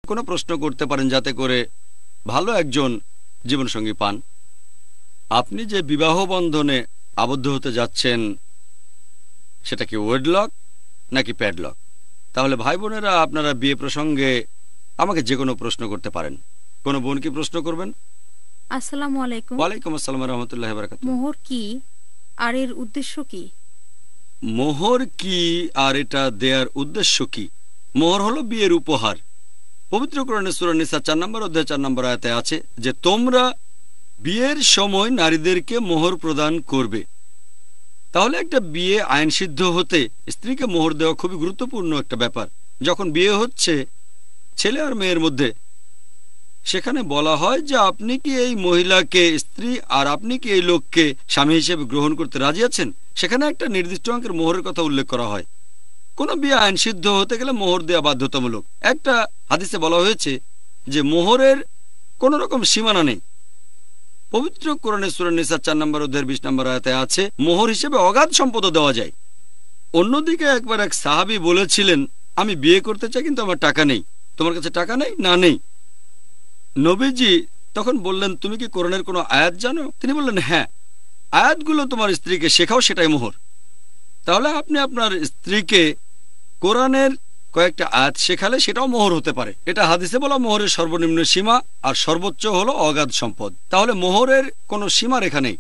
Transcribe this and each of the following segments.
কোনো প্রশ্ন করতে পারেন যাতে করে ভালো একজন জীবনসঙ্গী পান। আপনি যে বিবাহ বন্ধনে আবদ্ধ হতে যাচ্ছেন সেটা কি ওয়েডলক নাকি প্যাডলক? তাহলে ভাই বোনেরা আপনারা বিয়ে প্রসঙ্গে আমাকে যে কোনো প্রশ্ন করতে পারেন। কোনো বোন কি প্রশ্ন করবেন? আসসালামু আলাইকুম। ওয়ালাইকুম আসসালাম রাহমাতুল্লাহি ওয়া বারাকাতুহু। মোহর কি আর এর উদ্দেশ্য কি? মোহর কি আর এটা দেয়ার উদ্দেশ্য কি? মোহর হলো বিয়ের উপহার। পবিত্র কোরআনে সূরা নিসা 4 নম্বর অধ্যায় 4 নম্বর আয়াতে আছে যে তোমরা বিয়ের সময় নারীদেরকে মোহর প্রদান করবে। তাহলে একটা বিয়ে আইনসিদ্ধ হতে স্ত্রীকে মোহর দেওয়া খুবই গুরুত্বপূর্ণ একটা ব্যাপার। যখন বিয়ে হচ্ছে ছেলে আর মেয়ের মধ্যে, সেখানে বলা হয় যে আপনি কি এই মহিলাকে স্ত্রী আর আপনি কি এই লোককে স্বামী হিসেবে গ্রহণ করতে রাজি আছেন। সেখানে একটা নির্দিষ্ট অঙ্কের মোহরের কথা উল্লেখ করা হয়। কোনো বিয়ে আইনসিদ্ধ হতে গেলে মোহর দেওয়া বাধ্যতামূলক। একটা হাদিসে বলা হয়েছে যে মোহরের কোন রকম সীমানা নেই। পবিত্র কোরআনে সূরা নিসা 4 নম্বর অধ্যায়ের 20 নম্বর আয়াতে আছে মোহর হিসেবে অগাধ সম্পদও দেওয়া যায়। অন্যদিকে একবার এক সাহাবী বলেছিলেন আমি বিয়ে করতে চাই কিন্তু আমার টাকা নেই। তোমার কাছে টাকা নেই? না, নেই। নবীজি তখন বললেন তুমি কি কোরআনের কোনো আয়াত জানো? তিনি বললেন হ্যাঁ, আয়াতগুলো তোমার স্ত্রীকে শেখাও, সেটাই মোহর। তাহলে আপনি আপনার স্ত্রীকে কোরআনের কয়েকটা আয়াত শেখালে সেটাও মোহর হতে পারে। এটা হাদিসে বলা মোহরের সর্বনিম্ন সীমা, আর সর্বোচ্চ হলো অগাধ সম্পদ। তাহলে মোহরের কোনো সীমা রেখা নেই।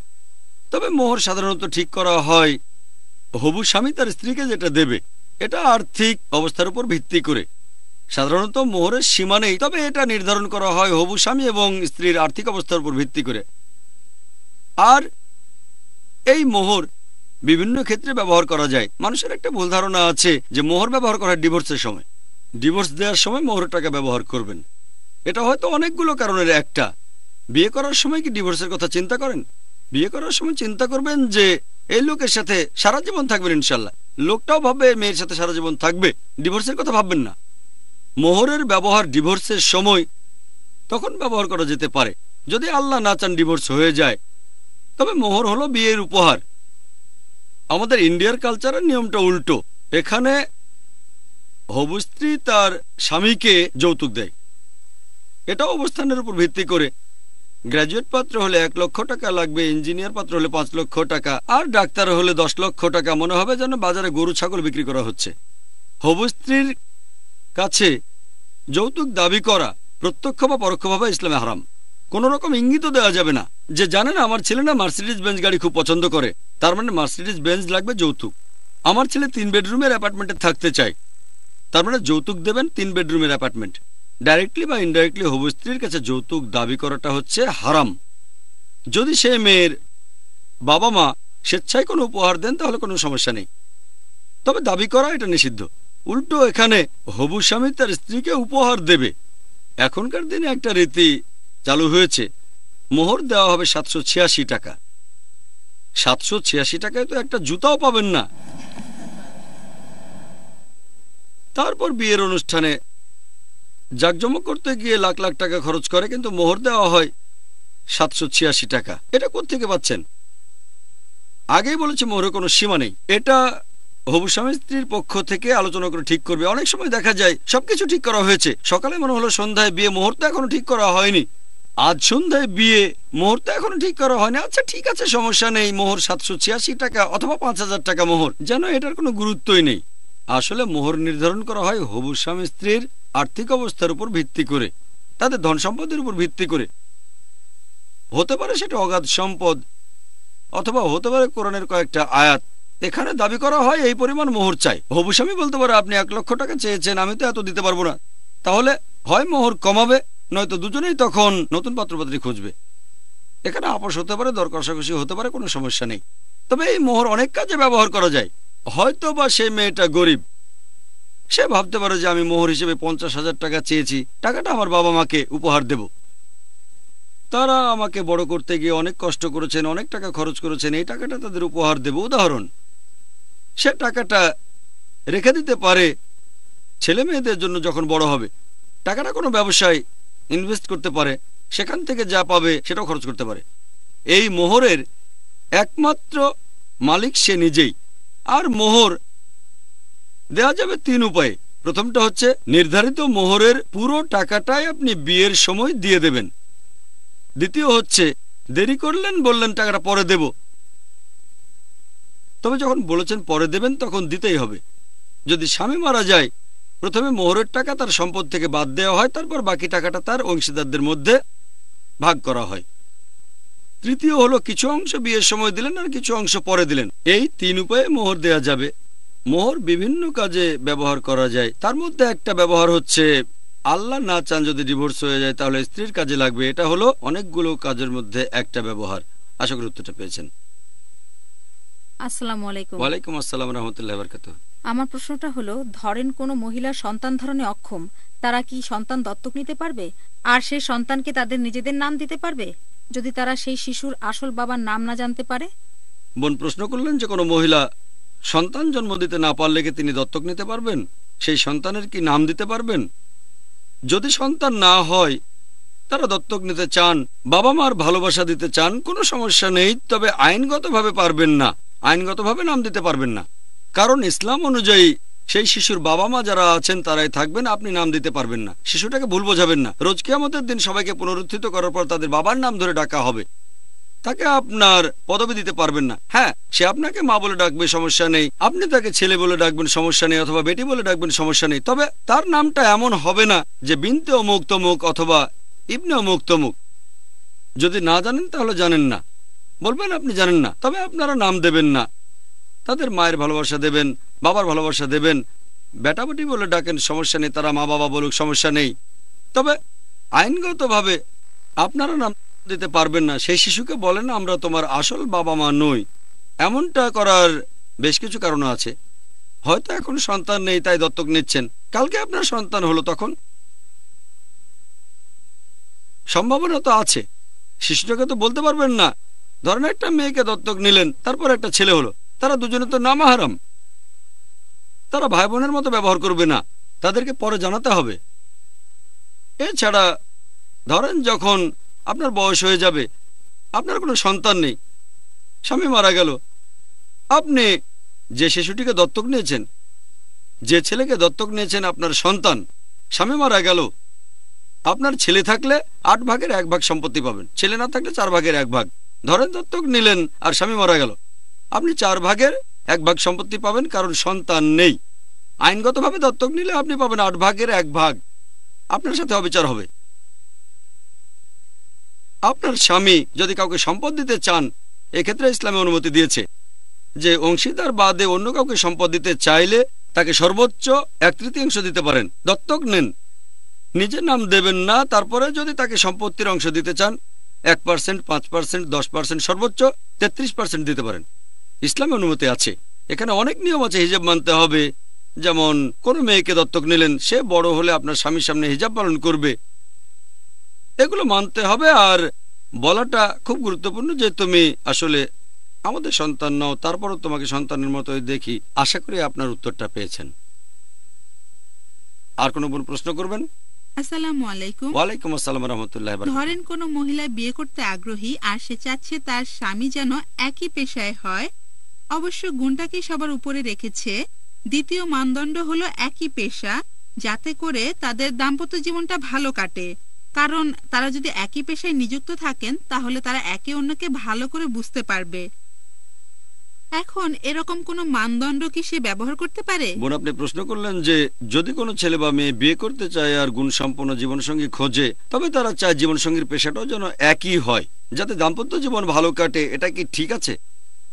তবে মোহর সাধারণত ঠিক করা হয় হবু স্বামী তার স্ত্রীকে যেটা দেবে, এটা আর্থিক অবস্থার উপর ভিত্তি করে। সাধারণত মোহরের সীমা নেই, তবে এটা নির্ধারণ করা হয় হবু স্বামী এবং স্ত্রীর আর্থিক অবস্থার উপর ভিত্তি করে। আর এই মোহর বিভিন্ন ক্ষেত্রে ব্যবহার করা যায়। মানুষের একটা ভুল ধারণা আছে যে মোহর ব্যবহার করা হয় ডিভোর্সের সময়। ডিভোর্স দেওয়ার সময় মোহরের টাকা ব্যবহার করবেন, এটা হয়তো অনেকগুলো কারণের একটা। বিয়ে করার সময় কি ডিভোর্সের কথা চিন্তা করেন? বিয়ে করার সময় চিন্তা করবেন যে এই লোকের সাথে সারা জীবন থাকবেন ইনশাল্লাহ। লোকটাও ভাববে মেয়ের সাথে সারা জীবন থাকবে, ডিভোর্সের কথা ভাববেন না। মোহরের ব্যবহার ডিভোর্সের সময় তখন ব্যবহার করা যেতে পারে যদি আল্লাহ না চান ডিভোর্স হয়ে যায়। তবে মোহর হলো বিয়ের উপহার। আমাদের ইন্ডিয়ার কালচারের নিয়মটা উল্টো। এখানে হবু স্ত্রী তার স্বামীকে যৌতুক দেয়। এটা অবস্থানের উপর ভিত্তি করে। গ্র্যাজুয়েট পাত্র হলে 1 লক্ষ টাকা লাগবে, ইঞ্জিনিয়ার পাত্র হলে 5 লক্ষ টাকা, আর ডাক্তার হলে 10 লক্ষ টাকা। মনে হবে যেন বাজারে গরু ছাগল বিক্রি করা হচ্ছে। হবু স্ত্রীর কাছে যৌতুক দাবি করা প্রত্যক্ষ বা পরোক্ষভাবে ইসলামে হারাম। কোন রকম ইঙ্গিতও দেওয়া যাবে না যে জানেন আমার ছেলে না মার্সিডিজ বেঞ্জ গাড়ি খুব পছন্দ করে, তার মানে মার্সিডিজ বেঞ্জ লাগবে যৌতুক। আমার ছেলে 3 বেডরুমের অ্যাপার্টমেন্টে থাকতে চায়, তার মানে যৌতুক দেবেন 3 বেডরুমের অ্যাপার্টমেন্ট। ডাইরেক্টলি বা ইনডাইরেক্টলি হবু স্ত্রীর কাছে যৌতুক দাবি করাটা হচ্ছে হারাম। যদি সে মেয়ের বাবা মা স্বেচ্ছায় কোনো উপহার দেন তাহলে কোনো সমস্যা নেই, তবে দাবি করা এটা নিষিদ্ধ। উল্টো এখানে হবু স্বামী তার স্ত্রীকে উপহার দেবে। এখনকার দিনে একটা রীতি চালু হয়েছে, মোহর দেওয়া হবে 786 টাকা। 786 টাকায় তো একটা জুতাও পাবেন না। তারপর বিয়ের অনুষ্ঠানে জাঁকজমক করতে গিয়ে লাখ লাখ টাকা খরচ করে, কিন্তু মোহর দেওয়া হয় 786 টাকা। এটা কোত্থেকে পাচ্ছেন? আগেই বলেছে মোহরের কোনো সীমা নেই। এটা হবু স্বামী স্ত্রীর পক্ষ থেকে আলোচনা করে ঠিক করবে। অনেক সময় দেখা যায় সবকিছু ঠিক করা হয়েছে, সকালে মনে হলো সন্ধ্যায় বিয়ে, মুহূর্তে এখনো ঠিক করা হয়নি। আজ সন্ধ্যায় বিয়ে, মুহূর্তে এখনো ঠিক করা হয়নি। আচ্ছা ঠিক আছে, সমস্যা নেই, মোহর 786 টাকা অথবা 5000 টাকা মোহর, যেন এটার কোনো গুরুত্বই নেই। আসলে মোহর নির্ধারণ করা হয় হবু স্বামী স্ত্রীর আর্থিক অবস্থার উপর ভিত্তি করে, তাদের ধন সম্পদের উপর ভিত্তি করে। হতে পারে সেটা অগাধ সম্পদ, অথবা হতে পারে কোরআনের কয়েকটা আয়াত। এখানে দাবি করা হয় এই পরিমাণ মোহর চাই। হবু স্বামী বলতে পারে আপনি 1 লক্ষ টাকা চেয়েছেন, আমি তো এত দিতে পারবো না। তাহলে হয় মোহর কমাবে, নয়তো দুজনেই তখন নতুন পাত্রপাত্রী খুঁজবে। এখানে আপোষ হতে পারে, দর কষাকষি হতে পারে, কোনো সমস্যা নেই। তবে এই মোহর অনেক কাজে ব্যবহার করা যায়। হয়তো বা সেই মেয়েটা গরিব, সে ভাবতে পারে যে আমি মোহর হিসেবে 50,000 টাকা চেয়েছি, টাকাটা আমার বাবা মাকে উপহার দেব। তারা আমাকে বড় করতে গিয়ে অনেক কষ্ট করেছেন, অনেক টাকা খরচ করেছেন, এই টাকাটা তাদের উপহার দেব। উদাহরণ, সে টাকাটা রেখে দিতে পারে ছেলে মেয়েদের জন্য যখন বড় হবে। টাকাটা কোনো ব্যবসায় ইনভেস্ট করতে পারে, সেখান থেকে যা পাবে সেটাও খরচ করতে পারে। এই মোহরের একমাত্র মালিক সে নিজেই। আর মোহর দেয়া যাবে 3 উপায়ে। প্রথমটা হচ্ছে নির্ধারিত মোহরের পুরো টাকাটাই আপনি বিয়ের সময় দিয়ে দেবেন। দ্বিতীয় হচ্ছে দেরি করলেন, বললেন টাকাটা পরে দেব, তবে যখন বলেছেন পরে দেবেন তখন দিতেই হবে। যদি স্বামী মারা যায়, প্রথমে মোহরের টাকা তার সম্পদ থেকে বাদ দেওয়া হয়, তারপর বাকি টাকাটা তার অংশীদারদের মধ্যে ভাগ করা হয়। তৃতীয় হলো কিছু অংশ বিয়ের সময় দিলেন আর কিছু অংশ পরে দিলেন। এই 3 উপায়ে মোহর দেয়া যাবে। মোহর বিভিন্ন কাজে ব্যবহার করা যায়, তার মধ্যে একটা ব্যবহার হচ্ছে আল্লাহ না চান যদি ডিভোর্স হয়ে যায় তাহলে স্ত্রীর কাজে লাগবে। এটা হলো অনেকগুলো কাজের মধ্যে একটা ব্যবহার। আশা করি উত্তরটা পেয়েছেন। আসসালামু আলাইকুম। ওয়ালাইকুম আসসালাম রাহমাতুল্লাহি ওয়া বারাকাতুহু। আমার প্রশ্নটা হলো, ধরেন কোনো মহিলার সন্তান ধারণে অক্ষম, তারা কি সন্তান দত্তক নিতে পারবে? আর সেই সন্তানকে তাদের নিজেদের নাম দিতে পারবে যদি তারা সেই শিশুর আসল বাবার নাম না জানতে পারে? বোন প্রশ্ন করলেন যে কোনো মহিলা সন্তান জন্ম দিতে না পারলে কি তিনি দত্তক নিতে পারবেন? সেই সন্তানের কি নাম দিতে পারবেন? যদি সন্তান না হয়, তারা দত্তক নিতে চান, বাবা মার ভালোবাসা দিতে চান, কোনো সমস্যা নেই, তবে আইনগতভাবে পারবেন না, আইনগতভাবে নাম দিতে পারবেন না। কারণ ইসলাম অনুযায়ী সেই শিশুর বাবা মা যারা আছেন তারাই থাকবেন, আপনি নাম দিতে পারবেন না। শিশুটাকে ভুল বোঝাবেন না। রোজ কিয়ামতের দিন সবাইকে পুনরুত্থিত করার পর তাদের বাবার নাম ধরে ডাকা হবে, তাকে আপনার পদবি দিতে পারবেন না। হ্যাঁ, সে আপনাকে মা বলে ডাকবে, সমস্যা নেই, আপনি তাকে ছেলে বলে ডাকবেন, সমস্যা নেই, অথবা বেটি বলে ডাকবেন, সমস্যা নেই, তবে তার নামটা এমন হবে না যে বিনতে অমুক তমুক অথবা ইবনে অমুক তমুক। যদি না জানেন তাহলে জানেন না, বলবেন আপনি জানেন না, তবে আপনারা নাম দেবেন না। তাদের মায়ের ভালোবাসা দেবেন, বাবার ভালোবাসা দেবেন, বেটা বেটি বলে ডাকেন, সমস্যা নেই, তারা মা বাবা বলুক, সমস্যা নেই, তবে আইনগতভাবে আপনারা নাম দিতে পারবেন না। সেই শিশুকে বলেন আমরা তোমার আসল বাবা মা নই। এমনটা করার বেশ কিছু কারণ আছে। হয়তো এখন সন্তান নেই তাই দত্তক নিচ্ছেন, কালকে আপনার সন্তান হলো, তখন সম্ভাবনা তো আছে। শিশুটাকে তো বলতে পারবেন না। ধরেন একটা মেয়েকে দত্তক নিলেন, তারপর একটা ছেলে হলো, তারা দুজনে তো নামাহারাম, তারা ভাই বোনের মতো ব্যবহার করবে না, তাদেরকে পরে জানাতে হবে। এছাড়া ধরেন যখন আপনার বয়স হয়ে যাবে, আপনার কোনো সন্তান নেই, স্বামী মারা গেল, আপনি যে শিশুটিকে দত্তক নিয়েছেন, যে ছেলেকে দত্তক নিয়েছেন আপনার সন্তান, স্বামী মারা গেল, আপনার ছেলে থাকলে 8 ভাগের 1 ভাগ সম্পত্তি পাবেন, ছেলে না থাকলে 4 ভাগের 1 ভাগ। ধরেন দত্তক নিলেন আর স্বামী মারা গেল, আপনি 4 ভাগের 1 ভাগ সম্পত্তি পাবেন, কারণ সন্তান নেই। আইনগতভাবে দত্তক নিলে আপনি পাবেন 8 ভাগের 1 ভাগ, আপনার সাথে অবিচার হবে। আপনার স্বামী যদি কাউকে সম্পদ দিতে চান, এক্ষেত্রে ইসলামে অনুমতি দিয়েছে যে অংশীদার বাদে অন্য কাউকে সম্পদ দিতে চাইলে তাকে সর্বোচ্চ 1/3 দিতে পারেন। দত্তক নেন, নিজের নাম দেবেন না, তারপরে যদি তাকে সম্পত্তির অংশ দিতে চান 1%, 5%, 10%, সর্বোচ্চ 33% দিতে পারেন। ইসলামে অনুমতি আছে। এখানে অনেক নিয়ম আছে, হিজাব মানতে হবে। যেমন কোনো মেয়েকে দত্তক নিলেন, সে বড় হলে আপনার স্বামীর সামনে হিজাব পালন করবে, এগুলো মানতে হবে। আর বলাটা খুব গুরুত্বপূর্ণ যে তুমি আসলে আমাদের সন্তান নাও, তারপরও তোমাকে সন্তানের মতোই দেখি। আশা করি আপনার উত্তরটা পেয়েছেন। আর কোনো প্রশ্ন করবেন? আসসালামু আলাইকুম। ওয়ালাইকুম আসসালাম রাহমাতুল্লাহি ওয়া বারাকাতুহু। ধরেন কোনো মহিলা বিয়ে করতে আগ্রহী আর সে চাচ্ছে তার স্বামী যেন একই পেশায় হয়, অবশ্য গুণটাকে সবার উপরে রেখেছে। দ্বিতীয় মানদণ্ড হলো একই পেশা, যাতে করে তাদের দাম্পত্য জীবনটা ভালো কাটে। কারণ তারা যদি একই পেশায় নিযুক্ত থাকেন তাহলে তারা একে অন্যকে ভালো করে বুঝতে পারবে। এখন এরকম কোনো মানদণ্ড কি সে ব্যবহার করতে পারে? বোন, আপনি প্রশ্ন করলেন যে যদি কোনো ছেলে বা মেয়ে বিয়ে করতে চায় আর গুণসম্পন্ন জীবনসঙ্গী খোঁজে, তবে তারা চায় জীবনসঙ্গীর পেশাটাও যেন একই হয়, যাতে দাম্পত্য জীবন ভালো কাটে, এটা কি ঠিক আছে?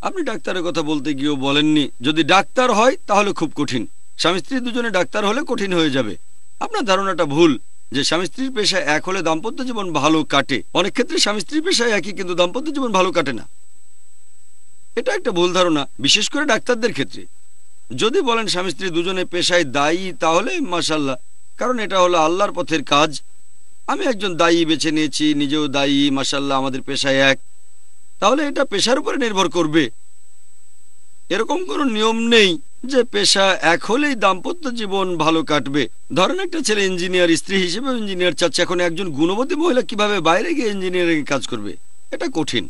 আপনি ডাক্তারের কথা বলতে গিয়েও বলেননি। যদি ডাক্তার হয় তাহলে খুব কঠিন, স্বামী স্ত্রী দুজনে ডাক্তার হলে কঠিন হয়ে যাবে। আপনার ধারণাটা ভুল যে স্বামী স্ত্রীর পেশা এক হলে দাম্পত্য জীবন ভালো কাটে। অনেক ক্ষেত্রে স্বামী স্ত্রীর পেশায় একই, কিন্তু দাম্পত্য জীবন ভালো কাটে না। এটা একটা ভুল ধারণা, বিশেষ করে ডাক্তারদের ক্ষেত্রে। যদি বলেন স্বামী স্ত্রী দুজনে পেশায় দায়ী, তাহলে মাশাআল্লাহ, কারণ এটা হলো আল্লাহর পথের কাজ। আমি একজন দায়ী বেছে নিয়েছি, নিজেও দায়ী, মাশাআল্লাহ, আমাদের পেশায় এক, তাহলে এটা পেশার উপরে নির্ভর করবে। এরকম কোনো নিয়ম নেই যে পেশা এক হলেই দাম্পত্য জীবন ভালো কাটবে। ধরেন একটা ছেলে ইঞ্জিনিয়ার, স্ত্রী হিসেবে ইঞ্জিনিয়ার চাচ্ছে, এখন একজন গুণবতী মহিলা কিভাবে বাইরে গিয়ে ইঞ্জিনিয়ারিং কাজ করবে? এটা কঠিন,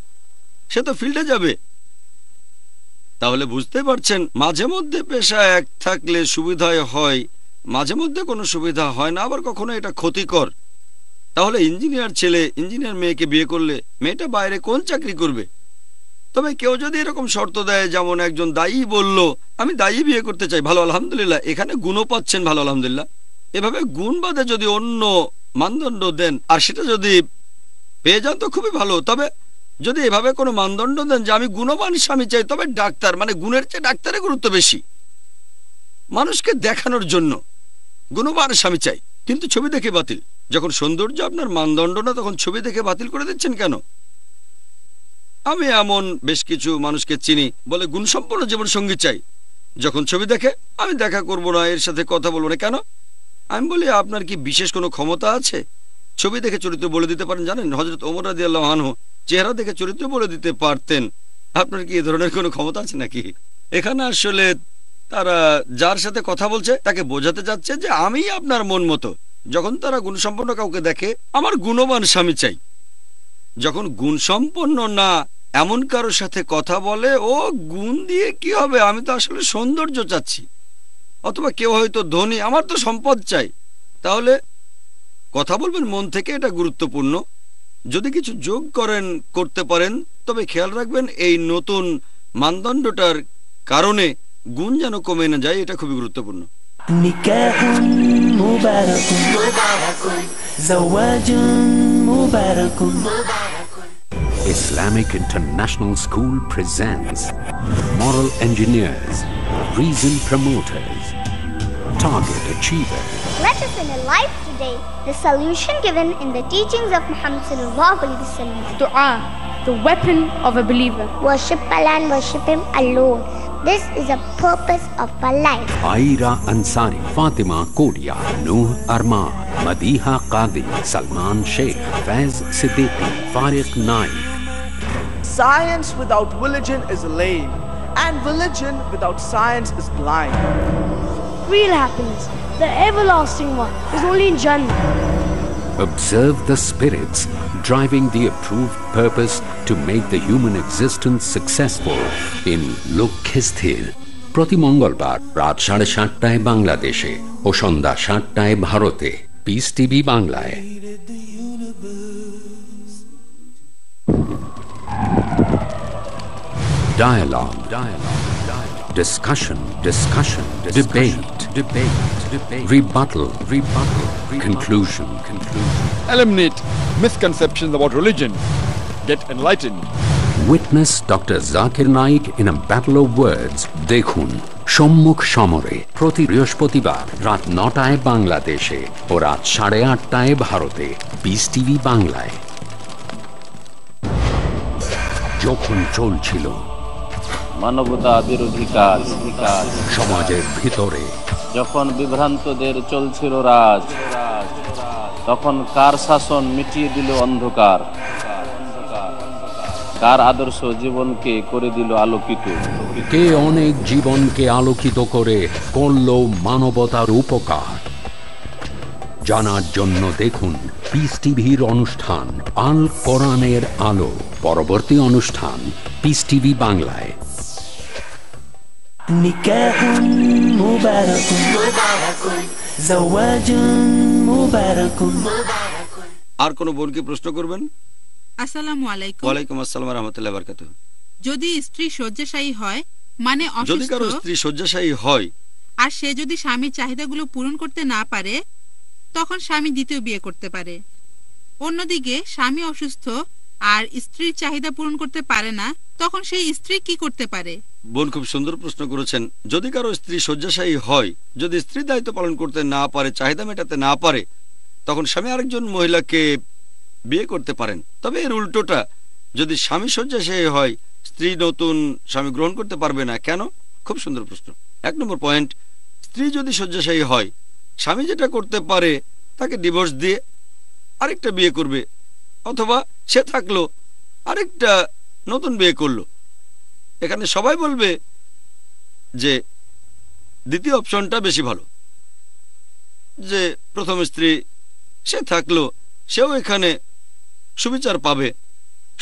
সে তো ফিল্ডে যাবে। তাহলে বুঝতে পারছেন, মাঝে মধ্যে পেশা এক থাকলে সুবিধায় হয়, মাঝে মধ্যে কোনো সুবিধা হয় না, আবার কখনো এটা ক্ষতিকর। তাহলে ইঞ্জিনিয়ার ছেলে ইঞ্জিনিয়ার মেয়েকে বিয়ে করলে মেয়েটা বাইরে কোন চাকরি করবে? তবে কেউ যদি এরকম শর্ত দেয়, যেমন একজন দায়ী বলল আমি দায়ী বিয়ে করতে চাই, ভালো আলহামদুলিল্লাহ, এখানে গুণও পাচ্ছেন, ভালো আলহামদুলিল্লাহ। এভাবে গুণ বাদে যদি অন্য মানদণ্ড দেন আর সেটা যদি পেয়ে যান তো খুবই ভালো। তবে যদি এভাবে কোনো মানদণ্ড দেন যে আমি গুণবান স্বামী চাই, তবে ডাক্তার, মানে গুণের চেয়ে ডাক্তারের গুরুত্ব বেশি, মানুষকে দেখানোর জন্য গুণবান স্বামী চাই, কিন্তু ছবি দেখে বাতিল। যখন সৌন্দর্য আপনার মানদণ্ড না, তখন ছবি দেখে বাতিল করে দিচ্ছেন কেন? আমি এমন বেশ কিছু মানুষকে চিনি বলে গুণসম্পন্ন জীবনসঙ্গী চাই, যখন ছবি দেখে আমি দেখা করব না, এর সাথে কথা বলবো না। কেন? আমি বলি আপনার কি বিশেষ কোনো ক্ষমতা আছে? ছবি দেখে চরিত্র বলে দিতে পারেন? জানেন হযরত ওমর রাদিয়াল্লাহু আনহু চেহারা দেখে চরিত্র বলে দিতে পারতেন। আপনার কি এ ধরনের কোনো ক্ষমতা আছে নাকি? এখানে আসলে তারা যার সাথে কথা বলছে তাকে বোঝাতে যাচ্ছে যে আমি আপনার মন মতো। যখন তারা গুণসম্পন্ন কাউকে দেখে, আমার গুণবান স্বামী চাই। যখন গুণসম্পন্ন না এমন কারোর সাথে কথা বলে, ও গুণ দিয়ে কি হবে, আমি তো আসলে সৌন্দর্য চাচ্ছি। অথবা কেউ হয়তো ধনী, আমার তো সম্পদ চাই। তাহলে কথা বলবেন মন থেকে, এটা গুরুত্বপূর্ণ। যদি কিছু যোগ করেন করতে পারেন, তবে খেয়াল রাখবেন এই নতুন মানদণ্ডটার কারণে গুণ যেন কমে না যায়, এটা খুবই গুরুত্বপূর্ণ। নিকাহুন মুবারাকুন জাওয়াজুন মুবারাকুন। Islamic International School presents Moral Engineers, Reason Promoters, Target Achievers. Let us analyze today the solution given in the teachings of Muhammad sallallahu alaihi wasallam. Dua, the weapon of a believer. Worship Allah and worship Him alone. This is the purpose of our life. Aira Ansari, Fatima Kodia, Noor Arman, Madiha Qadi, Salman Sheikh, Faiz Siddiqui, Fariq Naik. Science without religion is lame, and religion without science is blind. Real happiness, the everlasting one, is only in Jannah. Observe the spirits driving the approved purpose to make the human existence successful in Lokhisthir. প্রতি মঙ্গলবার রাত 7:30টায় বাংলাদেশে ও সন্ধ্যা 7টায় ভারতে, piece TV বাংলায়। Dialogue. Discussion. Debate. Rebuttal. Conclusion. Eliminate misconceptions about religion. Get enlightened. Witness Dr. Zakir Naik in a battle of words. দেখুন সম্মুখ সমরে প্রতি বৃহস্পতিবার রাত 9টায় বাংলাদেশে ও রাত 8:30টায় ভারতে, পিস টিভি বাংলায়। যখন চলছিল মানবতা বিরোধী কাজ, সমাজের ভিতরে যখন বিভ্রান্তদের চলছিল রাজ, তখন কার শাসন মিটিয়ে দিল অন্ধকার, কার আদর্শ জীবনকে করে দিল আলোকিত। কে অনেক জীবনকে আলোকিত করে করল মানবতার উপকার। জানার জন্য দেখুন পিস টিভির অনুষ্ঠান আল কোরআনের আলো। পরবর্তী অনুষ্ঠান পিস টিভি বাংলায়। নিকাহুন মুবারাকুন জাওয়াজুন মুবারাকুন। আর কোন বোনকে প্রশ্ন করবেন? আসসালামু আলাইকুম। ওয়ালাইকুম আসসালাম ওয়া রাহমাতুল্লাহি ওয়া বারাকাতুহু। যদি স্ত্রী শয্যাশায়ী হয়, মানে যদি কারো অসুস্থ, স্ত্রী শয্যাশায়ী হয় আর সে যদি স্বামীর চাহিদাগুলো পূরণ করতে না পারে, তখন স্বামী দ্বিতীয় বিয়ে করতে পারে। অন্যদিকে স্বামী অসুস্থ আর স্ত্রীর চাহিদা পূরণ করতে পারে না, তখন সেই স্ত্রী কি করতে পারে? বোন খুব সুন্দর প্রশ্ন করেছেন। যদি কারো স্ত্রী শয্যাশায়ী হয়, যদি স্ত্রী দায়িত্ব পালন করতে না পারে, চাহিদা মেটাতে না পারে, তখন স্বামী আরেকজন মহিলাকে বিয়ে করতে পারেন। তবে এর উল্টোটা, যদি স্বামী শয্যাশায়ী হয়, স্ত্রী নতুন স্বামী গ্রহণ করতে পারবে না। কেন? খুব সুন্দর প্রশ্ন। 1 নম্বর পয়েন্ট, স্ত্রী যদি শয্যাশায়ী হয়, স্বামী যেটা করতে পারে তাকে ডিভোর্স দিয়ে আরেকটা বিয়ে করবে, অথবা সে থাকলো আরেকটা নতুন বিয়ে করলো। এখানে সবাই বলবে যে দ্বিতীয় অপশনটা বেশি ভালো, যে প্রথম স্ত্রী সে থাকলো, সেও এখানে সুবিচার পাবে,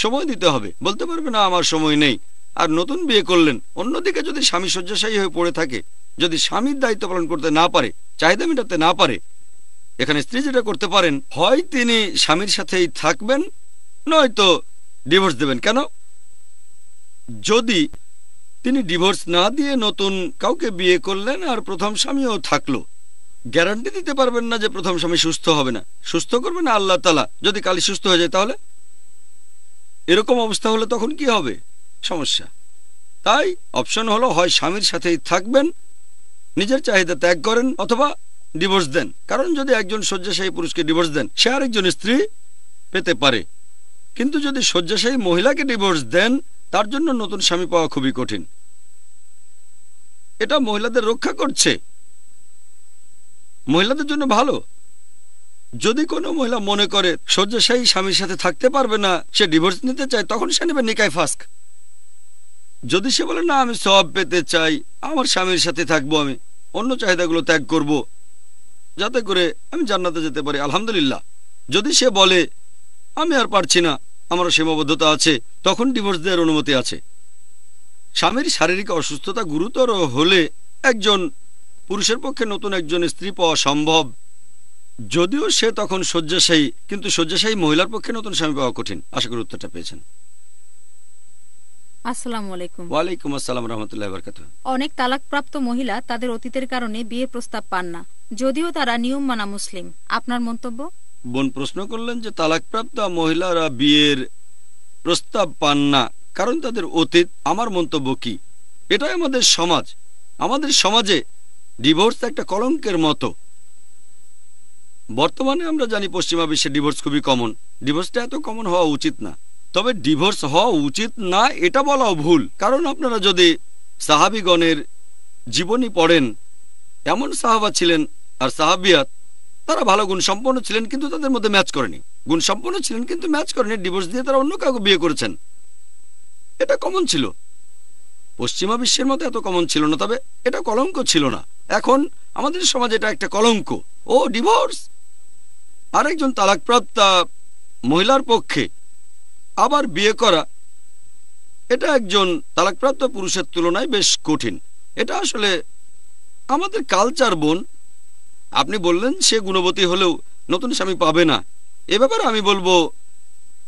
সময় দিতে হবে, বলতে পারবে না আমার সময় নেই, আর নতুন বিয়ে করলেন। অন্যদিকে যদি স্বামী শয্যাশায়ী হয়ে পড়ে থাকে, যদি স্বামীর দায়িত্ব পালন করতে না পারে, চাহিদা মেটাতে না পারে, এখানে স্ত্রী যেটা করতে পারেন, হয় তিনি স্বামীর সাথেই থাকবেন, নয়তো ডিভোর্স দেবেন। কেন? যদি তিনি ডিভোর্স না দিয়ে নতুন কাউকে বিয়ে করলেন আর প্রথম স্বামীও থাকলো, গ্যারান্টি দিতে পারবেন না যে প্রথম স্বামী সুস্থ হবে না। সুস্থ করবেন আল্লাহ তাআলা। যদি কালই সুস্থ হয়ে যায় তাহলে এরকম অবস্থা হলে তখন কি হবে? সমস্যা। তাই অপশন হলো হয় স্বামীর সাথেই থাকবেন, নিজের চাহিদা ত্যাগ করেন, অথবা ডিভোর্স দেন। কারণ যদি একজন শয্যাশায়ী পুরুষকে ডিভোর্স দেন, সে আরেকজন স্ত্রী পেতে পারে। কিন্তু যদি শয্যাশায়ী মহিলাকে ডিভোর্স দেন, তার জন্য নতুন স্বামী পাওয়া খুবই কঠিন। এটা মহিলাদের রক্ষা করছে, মহিলাদের জন্য ভালো। যদি কোনো মহিলা মনে করে শয্যাশায়ী স্বামীর সাথে থাকতে পারবে না, সে ডিভোর্স নিতে চায়, তখন সে নেবে নিকায় ফাস্ক। যদি সে বলে না আমি সওয়াব পেতে চাই, আমার স্বামীর সাথে থাকবো, আমি অন্য চাহিদাগুলো ত্যাগ করব যাতে করে আমি জান্নাতে যেতে পারি, আলহামদুলিল্লাহ। যদি সে বলে আমি আর পারছি না, আমারও সীমাবদ্ধতা আছে, তখন ডিভোর্স দেওয়ার অনুমতি আছে। স্বামীর শারীরিক অসুস্থতা গুরুতর হলে একজন পুরুষের পক্ষে নতুন একজন স্ত্রী পাওয়া সম্ভব, যদিও সে তখন শয্যাশায়ী, কিন্তু শয্যাশায়ী মহিলার পক্ষে নতুন স্বামী পাওয়া কঠিন। আশা করি উত্তরটা পেয়েছেন। আসসালামু আলাইকুম। ওয়ালাইকুম আসসালাম রাহমাতুল্লাহি ওয়া বারাকাতুহু। অনেক তালাকপ্রাপ্ত মহিলা তাদের অতীতের কারণে বিয়ে প্রস্তাব পান না, যদিও তারা নিয়ম মানা মুসলিম। আপনার মন্তব্য? বোন প্রশ্ন করলেন যে তালাকপ্রাপ্ত মহিলারা বিয়ের প্রস্তাব পান না কারণ তাদের অতীত। আমার মন্তব্য কি? এটাই আমাদের সমাজ। আমাদের সমাজে ডিভোর্স একটা কলঙ্কের মতো। বর্তমানে আমরা জানি পশ্চিমা বিশ্বে ডিভোর্স খুবই কমন। ডিভোর্সটা এত কমন হওয়া উচিত না। তবে ডিভোর্স হওয়া উচিত না এটা বলাও ভুল। কারণ আপনারা যদি সাহাবীগণের জীবনী পড়েন, এমন সাহাবা ছিলেন আর সাহাবিয়াত, তারা ভালো গুণ সম্পন্ন ছিলেন কিন্তু তাদের মধ্যে ম্যাচ করেনি। গুণ সম্পন্ন ছিলেন কিন্তু ম্যাচ করেনি, ডিভোর্স দিয়ে তারা অন্য কাউকে বিয়ে করেছেন। এটা কমন ছিল। পশ্চিমা বিশ্বের মতো এত কমন ছিল না, তবে এটা কলঙ্ক ছিল না। এখন আমাদের সমাজে এটা একটা কলঙ্ক। ও ডিভোর্স। আরেকজন তালাকপ্রাপ্তা মহিলার পক্ষে আবার বিয়ে করা, এটা একজন তালাকপ্রাপ্ত পুরুষের তুলনায় বেশ কঠিন। এটা আসলে আমাদের কালচার। বোন, আপনি বললেন সে গুণবতী হলেও নতুন স্বামী পাবে না। এ ব্যাপারে আমি বলবো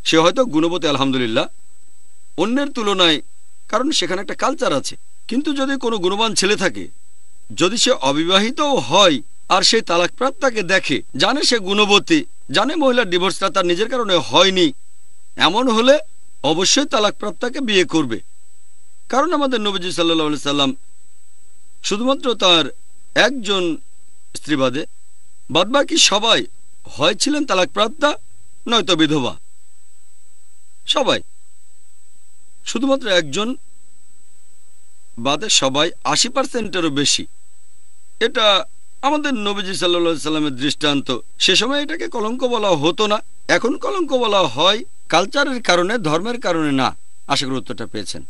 সে হয়তো গুণবতী, আলহামদুলিল্লাহ, অন্যের তুলনায়, কারণ সেখানে একটা কালচার আছে। কিন্তু যদি কোনো গুণবান ছেলে থাকে, যদি সে অবিবাহিতও হয় আর সেই তালাকপ্রাপ্তাকে দেখে, জানে সে গুণবতী, জানে মহিলার ডিভোর্সটা তার নিজের কারণে হয়নি, এমন হলে অবশ্যই তালাকপ্রাপ্তাকে বিয়ে করবে। কারণ আমাদের নবীজি সাল্লাল্লাহু আলাইহি সাল্লাম শুধুমাত্র তার একজন স্ত্রী বাদে বাদবাকি সবাই হয় ছিলেন তালাকপ্রাপ্তা নয়তো বিধবা। সবাই, শুধুমাত্র একজন বাদে সবাই 80%-এরও বেশি। এটা আমাদের নবীজি সাল্লাল্লাহু আলাইহি সাল্লামের দৃষ্টান্ত। সে সময় এটাকে কলঙ্ক বলা হতো না, এখন কলঙ্ক বলা হয় কালচারের কারণে, ধর্মের কারণে না। আশা করি উত্তরটা পেয়েছেন।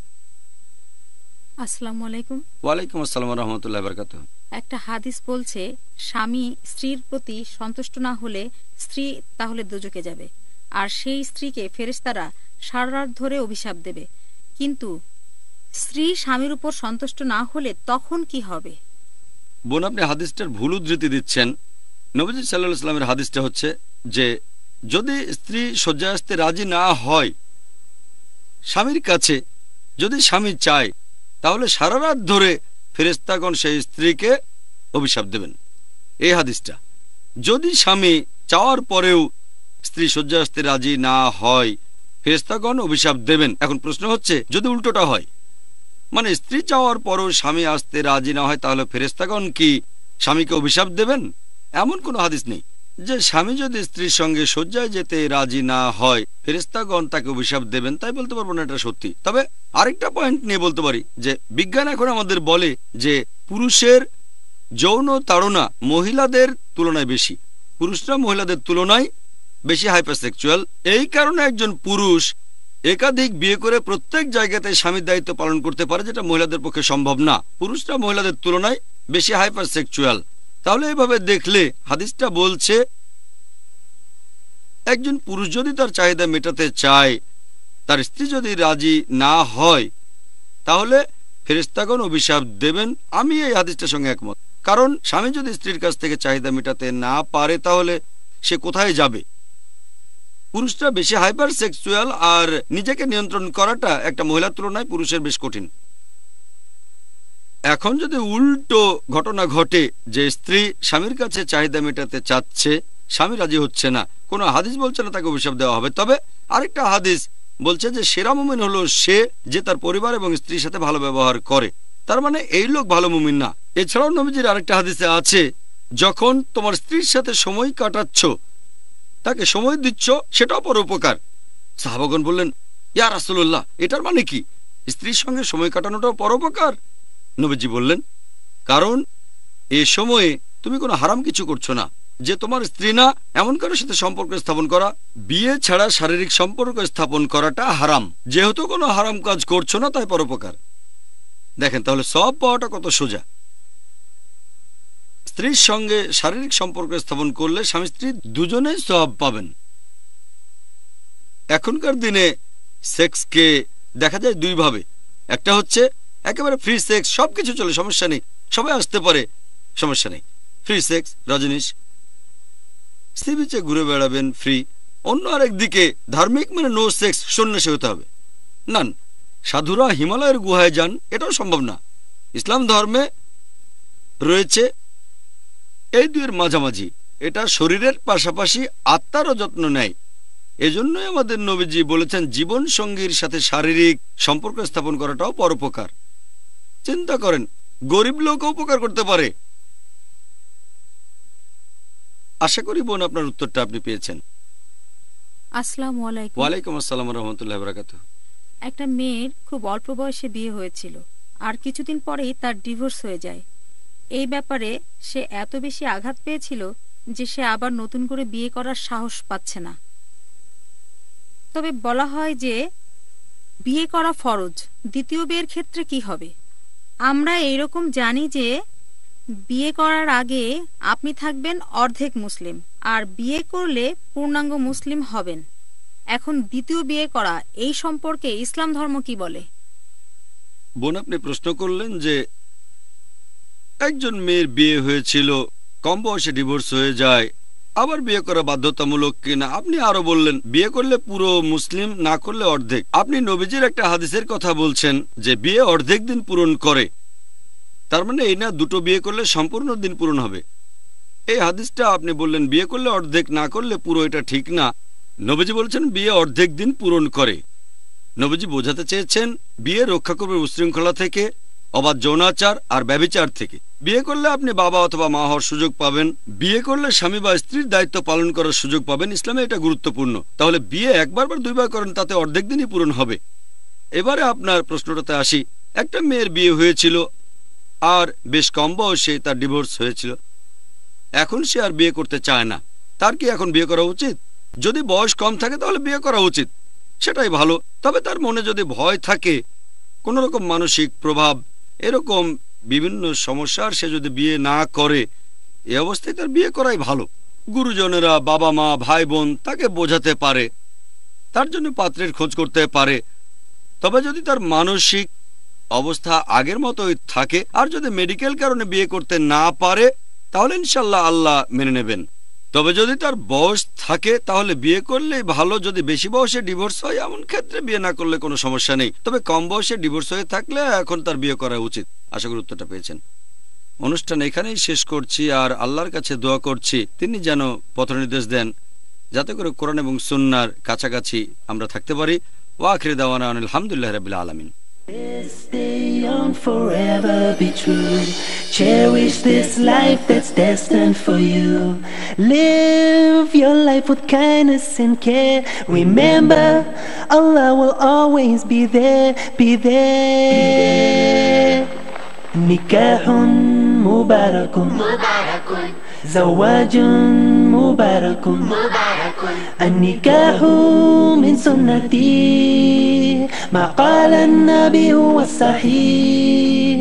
আসসালামু আলাইকুম। ওয়ালাইকুম আসসালাম ওয়া রাহমাতুল্লাহি ওয়া বারাকাতুহু। একটা হাদিস বলছে স্বামী স্ত্রীর প্রতি সন্তুষ্ট না হলে স্ত্রী তাহলে দোজখে যাবে, আর সেই স্ত্রীকে ফেরেশতারা সারা রাত ধরে অভিশাপ দেবে। কিন্তু স্ত্রী স্বামীর উপর সন্তুষ্ট না হলে তখন কি হবে? বোন, আপনি হাদিসটার ভুল উদ্ধৃতি দিচ্ছেন। নবীজি সাল্লাল্লাহু আলাইহি সাল্লামের হাদিসটা হচ্ছে যে যদি স্ত্রী শয্যায় আসতে রাজি না হয় স্বামীর কাছে, যদি স্বামী চায়, তাহলে সারা রাত ধরে ফেরেশতাগণ সেই স্ত্রীকে অভিশাপ দেবেন। এই হাদিসটা। যদি স্বামী চাওয়ার পরেও স্ত্রী শয্যায় আসতে রাজি না হয়, ফেরেশতাগণ অভিশাপ দেবেন। এখন প্রশ্ন হচ্ছে যদি উল্টোটা হয়, মানে স্ত্রী চাওয়ার পরও স্বামী আসতে রাজি না হয়, তাহলে ফেরেশতাগণ কি স্বামীকে অভিশাপ দেবেন? এমন কোনো হাদিস নেই যে স্বামী যদি স্ত্রীর সঙ্গে শয্যায় যেতে রাজি না হয় ফেরেশতাগণ তাকে অভিশাপ দেবেন। তাই বলতে পারবো না এটা সত্যি। তবে আরেকটা পয়েন্ট নিয়ে বলতে পারি যে বিজ্ঞান এখন আমাদের বলে যে পুরুষের যৌন তাড়না মহিলাদের তুলনায় বেশি। পুরুষরা মহিলাদের তুলনায় বেশি হাইপারসেক্সুয়াল। এই কারণে একজন পুরুষ একাধিক বিয়ে করে প্রত্যেক জায়গাতে স্বামীর দায়িত্ব পালন করতে পারে, যেটা মহিলাদের পক্ষে সম্ভব না। পুরুষরা মহিলাদের তুলনায় বেশি হাইপারসেক্সুয়াল। তাহলে এভাবে দেখলে হাদিসটা বলছে একজন পুরুষ যদি তার চাহিদা মেটাতে চায়, তার স্ত্রী যদি রাজি না হয়, তাহলে ফেরেশতাগণ অভিশাপ দেবেন। আমি এই হাদিসটার সঙ্গে একমত। কারণ স্বামী যদি স্ত্রীর কাছ থেকে চাহিদা মেটাতে না পারে তাহলে সে কোথায় যাবে? পুরুষরা বেশি হাইপার সেক্সুয়াল, আর নিজেকে নিয়ন্ত্রণ করাটা একটা মহিলার তুলনায় পুরুষের বেশ কঠিন। এখন যদি উল্টো ঘটনা ঘটে যে স্ত্রী স্বামীর কাছে চাহিদা মেটাতে চাচ্ছে, স্বামী রাজি হচ্ছে না, কোনো হাদিস বলছে না তাকে অভিশাপ দেওয়া হবে, তবে আরেকটা হাদিস বলছে যে সেরা মুমিন হলো সে যে তার পরিবার এবং স্ত্রীর সাথে ভালো ব্যবহার করে। তার মানে এই লোক ভালো মুমিন না। এছাড়াও নবীজির আরেকটা হাদিসে আছে, যখন তোমার স্ত্রীর সাথে সময় কাটাচ্ছ, তাকে সময় দিচ্ছ, সেটাও পরোপকার। সাহাবাগণ বললেন, ইয়া রাসূলুল্লাহ, এটার মানে কি? স্ত্রীর সঙ্গে সময় কাটানোটাও পরোপকার? নবীজি বললেন, কারণ এ সময়ে তুমি কোনো হারাম কিছু করছো না। যে তোমার স্ত্রী না এমন কারোর সাথে সম্পর্ক স্থাপন করা, বিয়ে ছাড়া শারীরিক সম্পর্ক স্থাপন করাটা হারাম। যেহেতু কোনো হারাম কাজ করছো না, তাই পরোপকার। দেখেন তাহলে সব পাওয়াটা কত সোজা। স্ত্রীর সঙ্গে শারীরিক সম্পর্ক স্থাপন করলে স্বামী স্ত্রী দুজনেই সওয়াব পাবেন। এখনকার দিনে সেক্সকে দেখা যায় দুই ভাবে। একটা হচ্ছে একেবারে ফ্রি সেক্স, সবকিছু চলে, সমস্যা নেই, সবাই আসতে পারে, সমস্যা নেই, ফ্রি সেক্স, রজনীশ সি বিচে ঘুরে বেড়াবেন ফ্রি। অন্য আরেক দিকে ধার্মিক মানে নো সেক্স, সন্ন্যাসী হতে হবে। না, সাধুরা হিমালয়ের গুহায় যান, এটাও সম্ভব না। ইসলাম ধর্মে রয়েছে এই দুইয়ের মাঝামাঝি। এটা শরীরের পাশাপাশি আত্মারও যত্ন নেয়। এজন্যই আমাদের নবীজি বলেছেন জীবন সঙ্গীর সাথে শারীরিক সম্পর্ক স্থাপন করাটাও পরোপকার। চিন্তা করেন, গরিব লোকও উপকার করতে পারে। আশা করি বোন আপনার উত্তরটা আপনি পেয়েছেন। আসসালামু আলাইকুম। ওয়ালাইকুম আসসালাম ওয়া রাহমাতুল্লাহি ওয়া বারাকাতুহু। একটা মেয়ের খুব অল্প বয়সে বিয়ে হয়েছিল, আর কিছুদিন পরেই তার ডিভোর্স হয়ে যায়। এই ব্যাপারে সে এত বেশি আঘাত পেয়েছিল যে সে আবার নতুন করে বিয়ে করার সাহস পাচ্ছে না। তবে বলা হয় যে বিয়ে করা ফরজ, দ্বিতীয় বিয়ের ক্ষেত্রে কি হবে? আমরা এইরকম জানি যে বিয়ে করার আগে আপনি থাকবেন অর্ধেক মুসলিম, আর বিয়ে করলে পূর্ণাঙ্গ মুসলিম হবেন। এখন দ্বিতীয় বিয়ে করা, এই সম্পর্কে ইসলাম ধর্ম কি বলে? বোন আপনি প্রশ্ন করলেন যে একজন মেয়ের বিয়ে হয়েছিল, কম বয়সে ডিভোর্স হয়ে যায়, আবার বিয়ে করা বাধ্যতামূলক কিনা। আপনি আরো বললেন বিয়ে করলে পুরো মুসলিম, না করলে অর্ধেক। আপনি নবীজির একটা হাদিসের কথা বলছেন যে বিয়ে অর্ধেক দিন পূরণ করে। তার মানে এই না দুটো বিয়ে করলে সম্পূর্ণ দিন পূরণ হবে। এই হাদিসটা আপনি বললেন বিয়ে করলে অর্ধেক, না করলে পুরো, এটা ঠিক না। নবীজি বলছেন বিয়ে অর্ধেক দিন পূরণ করে। নবীজি বোঝাতে চেয়েছেন বিয়ে রক্ষা করবে উশৃঙ্খলা থেকে, অবাধ যৌনাচার আর ব্যভিচার থেকে। বিয়ে করলে আপনি বাবা অথবা মা হওয়ার সুযোগ পাবেন। বিয়ে করলে স্বামী বা স্ত্রীর দায়িত্ব পালন করার সুযোগ পাবেন। ইসলামে এটা গুরুত্বপূর্ণ। তাহলে বিয়ে একবার বা দুইবার করেন, তাতে অর্ধেক দিনই পূরণ হবে। এবারে আপনার প্রশ্নটাতে আসি। একটা মেয়ের বিয়ে হয়েছিল আর বেশ কম বয়সে তার ডিভোর্স হয়েছিল। এখন সে আর বিয়ে করতে চায় না। তার কি এখন বিয়ে করা উচিত? যদি বয়স কম থাকে তাহলে বিয়ে করা উচিত, সেটাই ভালো। তবে তার মনে যদি ভয় থাকে, কোন রকম মানসিক প্রভাব, এরকম বিভিন্ন সমস্যার, সে যদি বিয়ে না করে, এই অবস্থায় তার বিয়ে করাই ভালো। গুরুজনেরা, বাবা মা, ভাই বোন তাকে বোঝাতে পারে, তার জন্য পাত্রের খোঁজ করতে পারে। তবে যদি তার মানসিক অবস্থা আগের মতোই থাকে, আর যদি মেডিকেল কারণে বিয়ে করতে না পারে, তাহলে ইনশাল্লাহ আল্লাহ মেনে নেবেন। তবে যদি তার বয়স থাকে তাহলে বিয়ে করলেই ভালো। যদি বেশি বয়সে ডিভোর্স হয়, এমন ক্ষেত্রে বিয়ে না করলে কোনো সমস্যা নেই। তবে কম বয়সে ডিভোর্স হয়ে থাকলে এখন তার বিয়ে করা উচিত। আশা করি উত্তরটা পেয়েছেন। অনুষ্ঠান এখানেই শেষ করছি, আর আল্লাহর কাছে দোয়া করছি তিনি যেন পথ নির্দেশ দেন, যাতে করে কোরআন এবং সুন্নাহর কাছাকাছি আমরা থাকতে পারি। ওয়া আখিরু দাওয়ানা আলহামদুলিল্লাহি রাব্বিল আলামিন। Stay on forever, be true. Cherish this life that's destined for you. Live your life with kindness and care. Remember, Allah will always be there, be there. Nikahun mubarakun, mubarakun. زواج مبارك مبارك النكاح من سنتي ما قال النبي هو الصحيح